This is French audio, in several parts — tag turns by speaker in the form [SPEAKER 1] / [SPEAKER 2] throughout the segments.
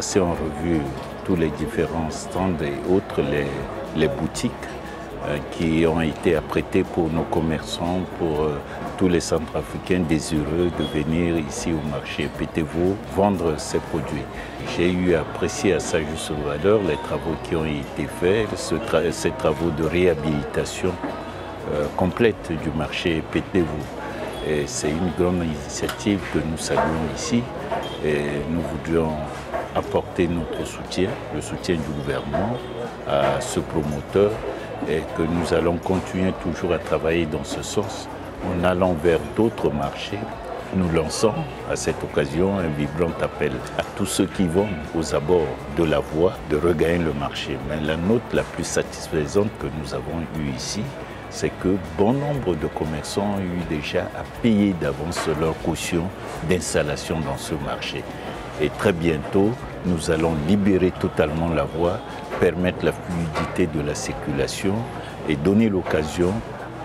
[SPEAKER 1] passé en revue tous les différents stands et autres, les boutiques qui ont été apprêtées pour nos commerçants, pour tous les Centrafricains désireux de venir ici au marché Pétévo vendre ces produits. J'ai eu à apprécier à sa juste valeur les travaux qui ont été faits, ces travaux de réhabilitation complète du marché Pétévo. C'est une grande initiative que nous saluons ici et nous voudrions apporter notre soutien, le soutien du gouvernement à ce promoteur et que nous allons continuer toujours à travailler dans ce sens en allant vers d'autres marchés. Nous lançons à cette occasion un vibrant appel à tous ceux qui vont aux abords de la voie de regagner le marché. Mais la note la plus satisfaisante que nous avons eue ici, c'est que bon nombre de commerçants ont eu déjà à payer d'avance leur caution d'installation dans ce marché. Et très bientôt, nous allons libérer totalement la voie, permettre la fluidité de la circulation et donner l'occasion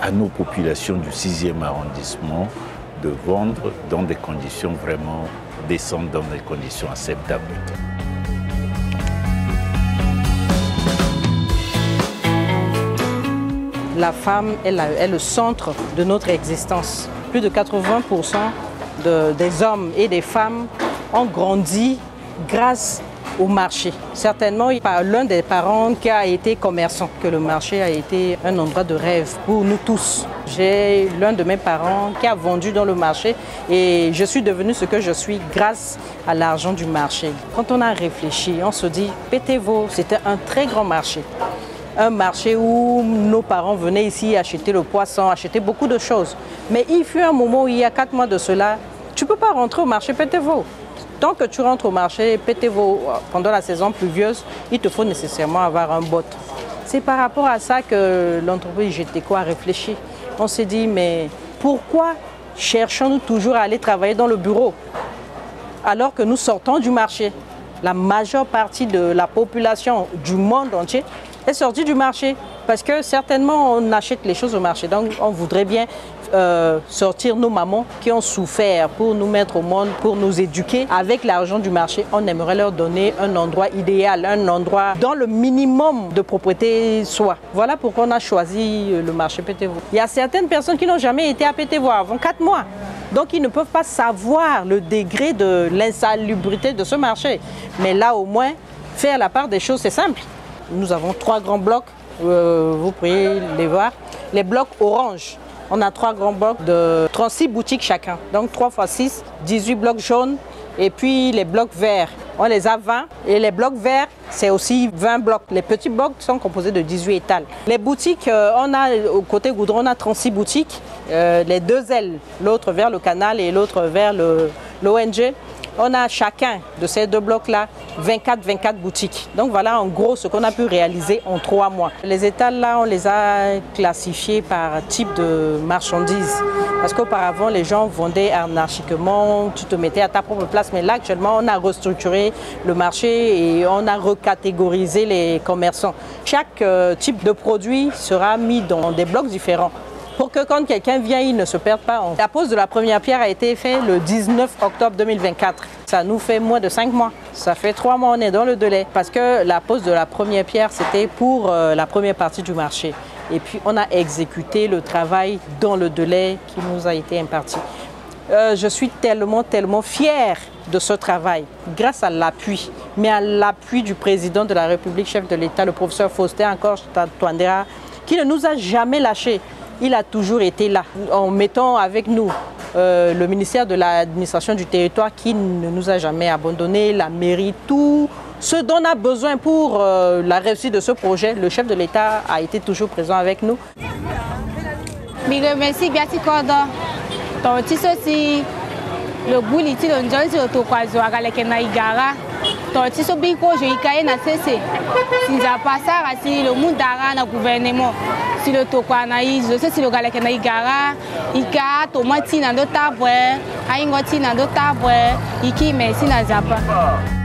[SPEAKER 1] à nos populations du 6e arrondissement de vendre dans des conditions vraiment décentes, dans des conditions acceptables.
[SPEAKER 2] La femme est le centre de notre existence. Plus de 80% des hommes et des femmes ont grandi grâce au marché. Certainement, par l'un des parents qui a été commerçant, que le marché a été un endroit de rêve pour nous tous. J'ai l'un de mes parents qui a vendu dans le marché et je suis devenue ce que je suis grâce à l'argent du marché. Quand on a réfléchi, on se dit, Pétévo, c'était un très grand marché. Un marché où nos parents venaient ici acheter le poisson, acheter beaucoup de choses. Mais il fut un moment où il y a 4 mois de cela, tu ne peux pas rentrer au marché Pétévo. Tant que tu rentres au marché Pétévo pendant la saison pluvieuse, il te faut nécessairement avoir un bot. C'est par rapport à ça que l'entreprise GTECO a réfléchi. On s'est dit, mais pourquoi cherchons-nous toujours à aller travailler dans le bureau alors que nous sortons du marché? La majeure partie de la population du monde entier est sortie du marché parce que certainement on achète les choses au marché. Donc on voudrait bien sortir nos mamans qui ont souffert pour nous mettre au monde, pour nous éduquer. Avec l'argent du marché, on aimerait leur donner un endroit idéal, un endroit dans le minimum de propreté soit. Voilà pourquoi on a choisi le marché Pétévo. Il y a certaines personnes qui n'ont jamais été à Pétévo avant 4 mois. Donc ils ne peuvent pas savoir le degré de l'insalubrité de ce marché. Mais là au moins, faire la part des choses, c'est simple. Nous avons 3 grands blocs, vous pourriez les voir. Les blocs orange. On a 3 grands blocs de 36 boutiques chacun. Donc 3 x 6, 18 blocs jaunes. Et puis les blocs verts, on les a 20. Et les blocs verts, c'est aussi 20 blocs. Les petits blocs sont composés de 18 étals. Les boutiques, on a au côté Goudron, on a 36 boutiques. Les 2 ailes, l'autre vers le canal et l'autre vers l'ONG. On a chacun de ces 2 blocs-là 24 boutiques. Donc voilà en gros ce qu'on a pu réaliser en 3 mois. Les étals là, on les a classifiés par type de marchandises. Parce qu'auparavant, les gens vendaient anarchiquement, tu te mettais à ta propre place. Mais là, actuellement, on a restructuré le marché et on a recatégorisé les commerçants. Chaque type de produit sera mis dans des blocs différents. Pour que quand quelqu'un vient, il ne se perde pas. La pose de la première pierre a été faite le 19 octobre 2024. Ça nous fait moins de 5 mois. Ça fait 3 mois on est dans le délai. Parce que la pose de la première pierre, c'était pour la première partie du marché. Et puis on a exécuté le travail dans le délai qui nous a été imparti. Je suis tellement fière de ce travail, grâce à l'appui, mais à l'appui du président de la République, chef de l'État, le professeur Faustin Touadéra, qui ne nous a jamais lâchés. Il a toujours été là, en mettant avec nous le ministère de l'administration du territoire qui ne nous a jamais abandonnés, la mairie, tout ce dont on a besoin pour la réussite de ce projet. Le chef de l'État a été toujours présent avec nous.
[SPEAKER 3] Le bouli ti lo njoli ti to kwazo agaleke na igara to ti so bi ko je ikaye na sese sinza pasara si le mundara na gouvernement si le to kwa na izo se si lo galeke na igara ika tomati na do tabwe aingo ti na do tabwe iki merci na zapa.